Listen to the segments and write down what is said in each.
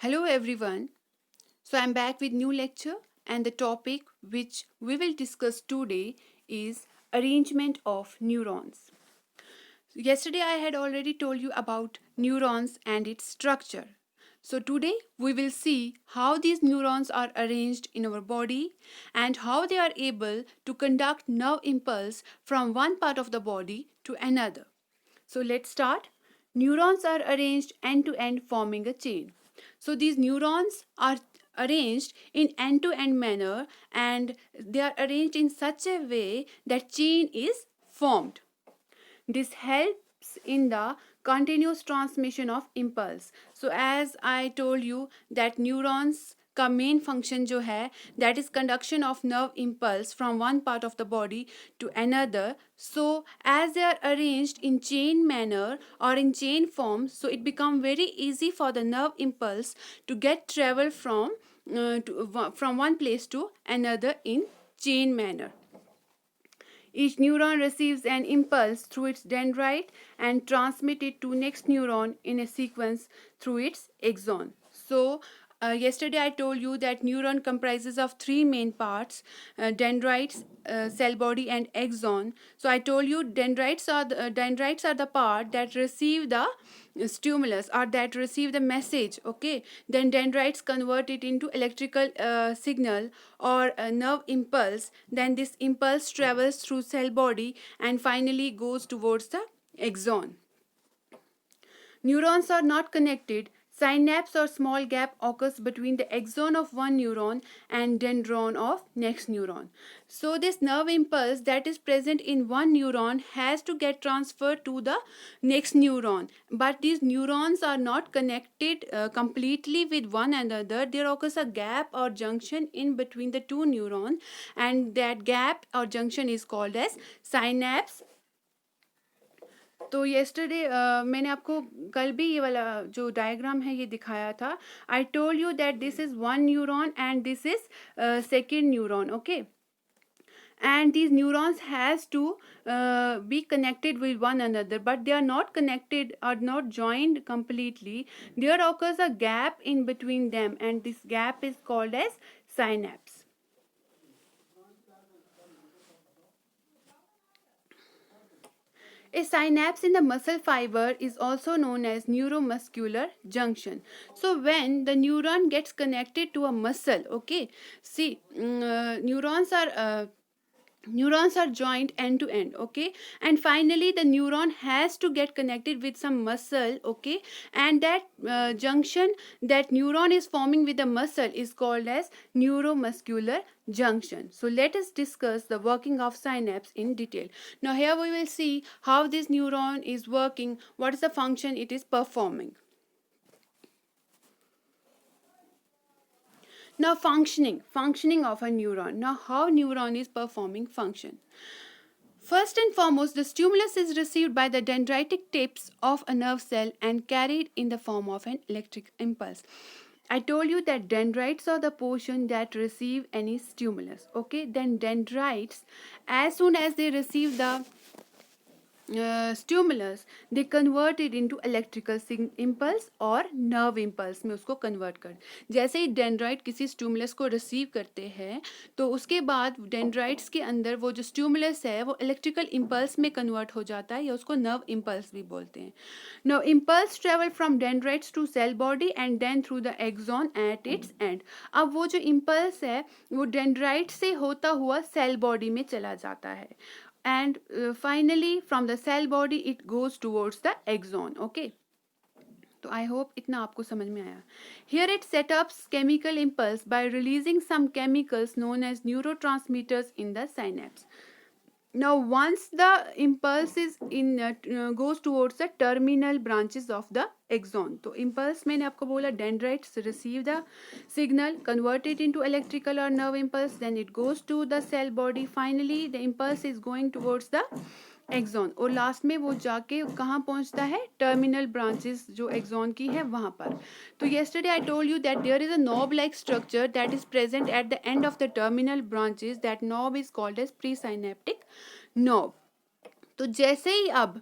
Hello everyone. So I'm back with new lecture and the topic which we will discuss today is arrangement of neurons. Yesterday I had already told you about neurons and its structure. So today we will see how these neurons are arranged in our body and how they are able to conduct nerve impulse from one part of the body to another. So let's start. Neurons are arranged end to end forming a chain. So these neurons are arranged in end to end manner and they are arranged in such a way that chain is formed. This helps in the continuous transmission of impulse. So as I told you that neurons का main function जो है that is conduction of nerve impulse from one part of the body to another so as they are arranged in chain manner or in chain form, so it become very easy for the nerve impulse to get travel from one place to another in chain manner. Each neuron receives an impulse through its dendrite and transmits it to next neuron in a sequence through its axon. So, yesterday I told you that neuron comprises of three main parts: dendrites, cell body, and axon. So I told you dendrites are the part that receive the stimulus or that receive the message. Okay, then dendrites convert it into electrical signal or a nerve impulse. Then this impulse travels through cell body and finally goes towards the axon. Neurons are not connected. Synapse or small gap occurs between the axon of one neuron and dendron of next neuron. So this nerve impulse that is present in one neuron has to get transferred to the next neuron. But these neurons are not connected completely with one another. There occurs a gap or junction in between the two neurons, and that gap or junction is called as synapse. तो yesterday मैंने आपको कल भी ये वाला जो diagram है ये दिखाया था. I told you that this is one neuron and this is second neuron. Okay, and these neurons has to be connected with one another, but they are not connected or not joined completely. There occurs a gap in between them, and this gap is called as synapse. A synapse in the muscle fiber is also known as neuromuscular junction. So when the neuron gets connected to a muscle, okay, see, neurons are joined end to end. Okay, and finally the neuron has to get connected with some muscle. Okay, and that junction that neuron is forming with the muscle is called as neuromuscular junction. So let us discuss the working of synapse in detail. Now here we will see how this neuron is working, what is the function it is performing. Now functioning of a neuron. Now how neuron is performing function. First and foremost, the stimulus is received by the dendritic tips of a nerve cell and carried in the form of an electric impulse. I told you that dendrites are the portion that receive any stimulus. Okay, then dendrites, as soon as they receive the stimulus, they convert it into electrical impulse और nerve impulse में उसको convert कर. जैसे ही dendrite किसी stimulus को receive करते हैं तो उसके बाद डेंड्राइट्स के अंदर वो जो स्टिमुलस है वो इलेक्ट्रिकल इम्पल्स में कन्वर्ट हो जाता है या उसको नर्व इम्पल्स भी बोलते हैं. Now impulse travel from dendrites to cell body and then through the axon at its end. अब वो जो इम्पल्स है वो डेंड्राइट से होता हुआ सेल बॉडी में चला जाता है and finally from the cell body it goes towards the axon. Okay, तो आई होप इतना आपको समझ में आया. Here it sets up chemical impulse by releasing some chemicals known as neurotransmitters in the synapse. Now once the impulse is goes towards the terminal branches of the axon. तो impulse मैंने आपको बोला dendrites receive the signal, convert it into electrical or nerve impulse, then it goes to the cell body. Finally the impulse is going towards the axon और last में वो जाके कहाँ पहुँचता है, टर्मिनल ब्रांचेस जो एक्सॉन की है वहाँ पर. तो yesterday I told you that there is a knob like structure that is present at the end of the terminal branches. That knob is called as presynaptic knob. तो जैसे ही अब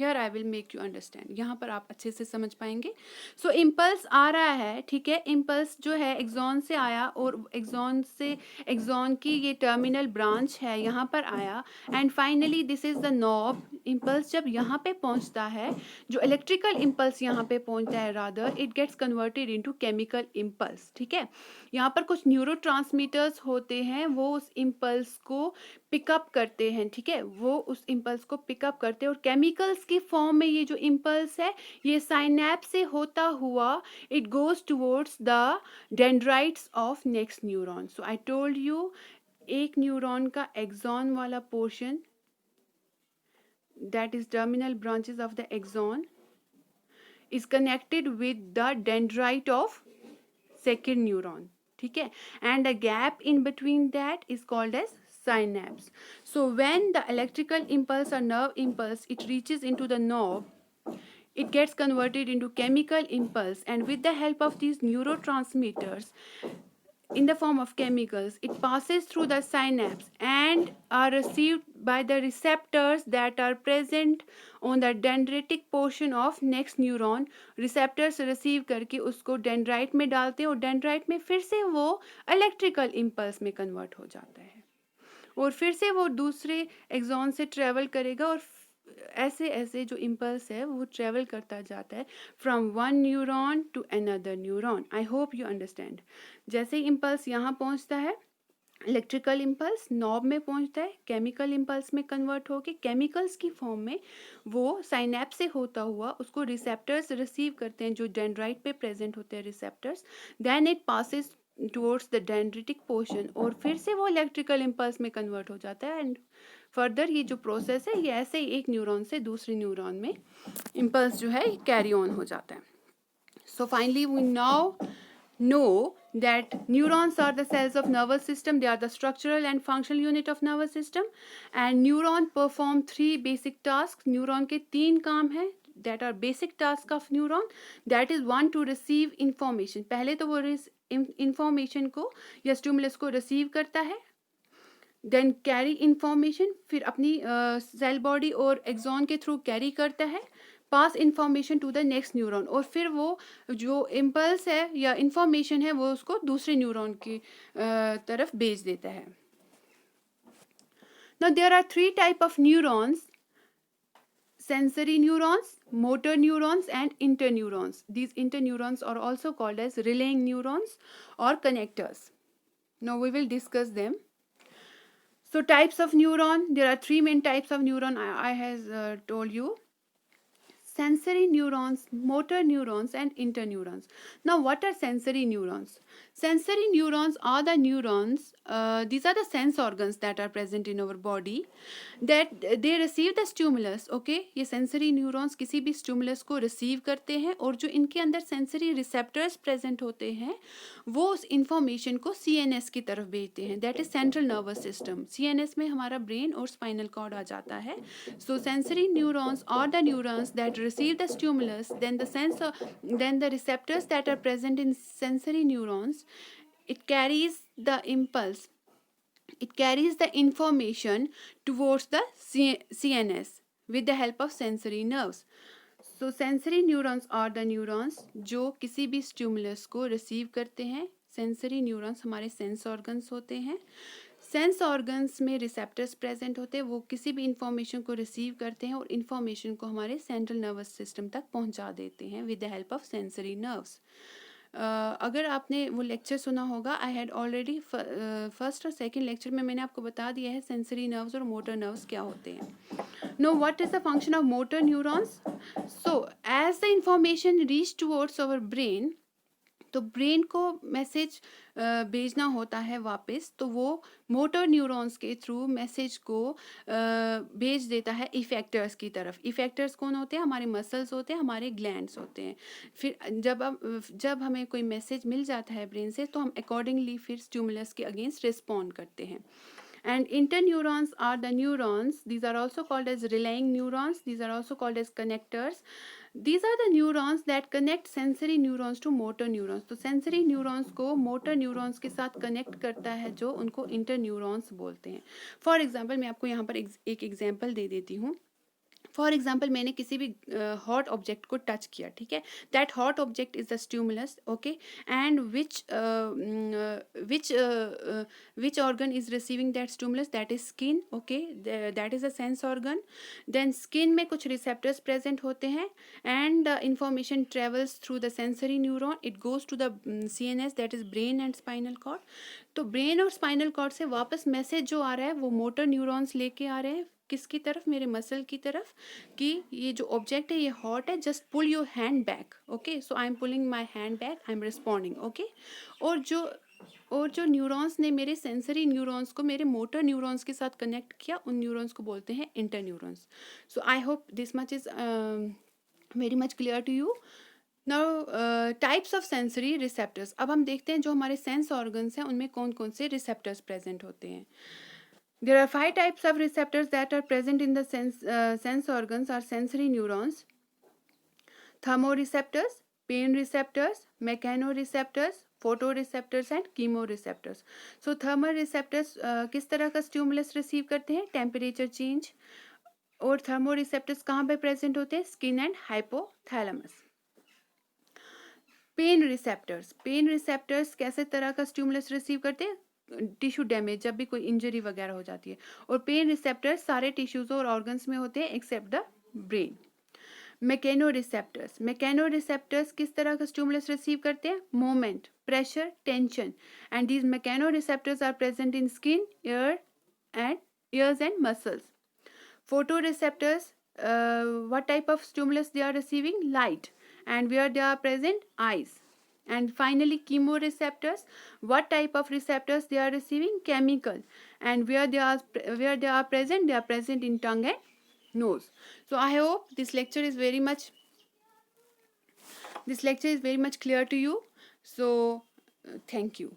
here I will make you understand, यहाँ पर आप अच्छे से समझ पाएंगे. सो इम्पल्स आ रहा है, ठीक है. इम्पल्स जो है एक्सॉन से आया और एक्सॉन की ये टर्मिनल ब्रांच है यहाँ पर आया, and finally this is the knob. Impulse जब यहाँ पे पहुँचता है, जो इलेक्ट्रिकल इम्पल्स यहाँ पे पहुँचता है, rather it gets converted into chemical impulse, ठीक है. यहाँ पर कुछ न्यूरोट्रांसमीटर्स होते हैं, वो उस इम्पल्स को पिकअप करते हैं, ठीक है. वो उस इम्पल्स को पिकअप करते हैं और केमिकल्स की फॉर्म में ये जो इम्पल्स है, ये साइनैप्स से होता हुआ it goes towards the dendrites of next neuron. So I told you, एक न्यूरॉन का एक्सॉन वाला portion, that is terminal branches of the axon, is connected with the dendrite of second neuron, ठीक है. And the gap in between that is called as synapse. So when the electrical impulse or nerve impulse it reaches into the knob, it gets converted into chemical impulse, and with the help of these neurotransmitters in the form of chemicals, it passes through the synapse and are received by the receptors that are present on the dendritic portion of next neuron. receptors receive करके उसको dendrite में डालते हैं और dendrite में फिर से वो electrical impulse में convert हो जाता है और फिर से वो दूसरे एक्सॉन से ट्रेवल करेगा और ऐसे ऐसे जो इम्पल्स है वो ट्रेवल करता जाता है from one neuron to another neuron. I hope you understand. जैसे ही इम्पल्स यहाँ पहुँचता है, इलेक्ट्रिकल इम्पल्स नॉब में पहुँचता है, केमिकल इम्पल्स में कन्वर्ट होके केमिकल्स की फॉर्म में वो साइनैप्स से होता हुआ उसको रिसेप्टर्स रिसीव करते हैं जो डेंड्राइट पे प्रेजेंट होते हैं receptors. Then it passes towards the dendritic portion और फिर से वो इलेक्ट्रिकल इम्पल्स में कन्वर्ट हो जाता है. एंड फर्दर ये जो प्रोसेस है ये ऐसे ही एक न्यूरॉन से दूसरे न्यूरॉन में इम्पल्स जो है कैरी ऑन हो जाता है. So finally we now know that neurons are the cells of nervous system. They are the structural and functional unit of nervous system, and neuron perform three basic tasks. neuron के तीन काम हैं that are basic task of neuron. that is one, to receive information. पहले तो वो information को या stimulus को receive करता है, देन कैरी इंफॉर्मेशन, फिर अपनी सेल बॉडी और एक्सॉन के थ्रू कैरी करता है, pass information to the next neuron और फिर वो जो इम्पल्स है या इंफॉर्मेशन है वो उसको दूसरे न्यूरॉन की तरफ भेज देता है. Now there are three type of neurons: sensory neurons, motor neurons, and interneurons. These interneurons are also called as relaying neurons or connectors. Now we will discuss them. So types of neuron, there are three main types of neuron I has told you: sensory neurons, motor neurons, and interneurons. Now what are sensory neurons? Sensory neurons are the neurons, these are the sense organs that are present in our body, that they receive the stimulus. Okay, ये sensory neurons किसी भी stimulus को receive करते हैं और जो इनके अंदर sensory receptors present होते हैं वो उस information को CNS की तरफ भेजते हैं, that is central nervous system. CNS में हमारा brain और spinal cord आ जाता है. So sensory neurons are the neurons that receive the stimulus, then the receptors that are present in sensory neurons, it carries the impulse, it carries the information towards the CNS with the help of sensory nerves. So sensory neurons are the neurons जो किसी भी stimulus को receive करते हैं. sensory neurons हमारे sense organs होते हैं. Sense organs में रिसेप्टर्स प्रेजेंट होते हैं, वो किसी भी इंफॉर्मेशन को रिसीव करते हैं और इंफॉर्मेशन को हमारे सेंट्रल नर्वस सिस्टम तक पहुंचा देते हैं with the help of sensory nerves. अगर आपने वो लेक्चर सुना होगा, आई हैड ऑलरेडी फर्स्ट और सेकंड लेक्चर में मैंने आपको बता दिया है सेंसरी नर्व्स और मोटर नर्व्स क्या होते हैं. No what is the function of motor neurons? So as the information reach towards our brain, तो ब्रेन को मैसेज भेजना होता है वापस, तो वो मोटर न्यूरॉन्स के थ्रू मैसेज को भेज देता है इफेक्टर्स की तरफ. इफेक्टर्स कौन होते हैं? हमारे मसल्स होते हैं, हमारे ग्लैंड्स होते हैं. फिर जब हमें कोई मैसेज मिल जाता है ब्रेन से तो हम अकॉर्डिंगली फिर स्टिमुलस के अगेंस्ट रिस्पॉन्ड करते हैं. And interneurons are the neurons. These are also called as relaying neurons. These are also called as connectors. These are the neurons that connect sensory neurons to motor neurons. तो sensory neurons को motor neurons के साथ connect करता है जो उनको interneurons बोलते हैं. For example, मैं आपको यहाँ पर एक example दे देती हूँ. फॉर एग्जाम्पल मैंने किसी भी हॉट ऑब्जेक्ट को टच किया, ठीक है, that hot object is the stimulus, okay, and which which organ is receiving that stimulus, that is skin, okay, that is a sense organ. Then skin में कुछ receptors present होते हैं and the information travels through the sensory neuron, it goes to the CNS, that is brain and spinal cord. तो brain और spinal cord से वापस message जो आ रहा है वो मोटर न्यूरॉन्स लेके आ रहे हैं किसकी तरफ, मेरे मसल की तरफ, कि ये जो ऑब्जेक्ट है ये हॉट है, just pull your hand back, okay, so I am pulling my hand back, I am responding, okay. और जो न्यूरॉन्स ने मेरे सेंसरी न्यूरॉन्स को मेरे मोटर न्यूरॉन्स के साथ कनेक्ट किया, उन न्यूरॉन्स को बोलते हैं interneurons. So I hope this much is very much clear to you. Now types of sensory receptors, अब हम देखते हैं जो हमारे सेंस ऑर्गन्स हैं उनमें कौन कौन से रिसेप्टर्स प्रेजेंट होते हैं। There are 5 types of receptors that are present in the sense organs or sensory neurons: thermoreceptors, pain receptors, mechanoreceptors, photoreceptors and chemoreceptors. So thermoreceptors किस तरह का स्टिमुलस रिसीव करते हैं, टेम्परेचर चेंज, और थर्मोरिसेप्टर्स कहाँ पे प्रेजेंट होते हैं, skin and hypothalamus. Pen receptors कैसे तरह का स्टिमुलस रिसीव करते हैं, टिश्यू डैमेज, जब भी कोई इंजरी वगैरह हो जाती है, और पेन रिसेप्टर्स सारे टिश्यूज और ऑर्गन्स में होते हैं एक्सेप्ट द ब्रेन। मैकेनोरिसेप्टर्स किस तरह का स्टिमुलस रिसीव करते हैं, moment, pressure, tension, and these mechanoreceptors are present in skin, ears and muscles. Photoreceptors, what type of stimulus they are receiving, light, and where they are present, eyes. And finally chemoreceptors, what type of receptors they are receiving, chemical, and where they are present, they are present in tongue and nose. So I hope this lecture is very much clear to you. So thank you.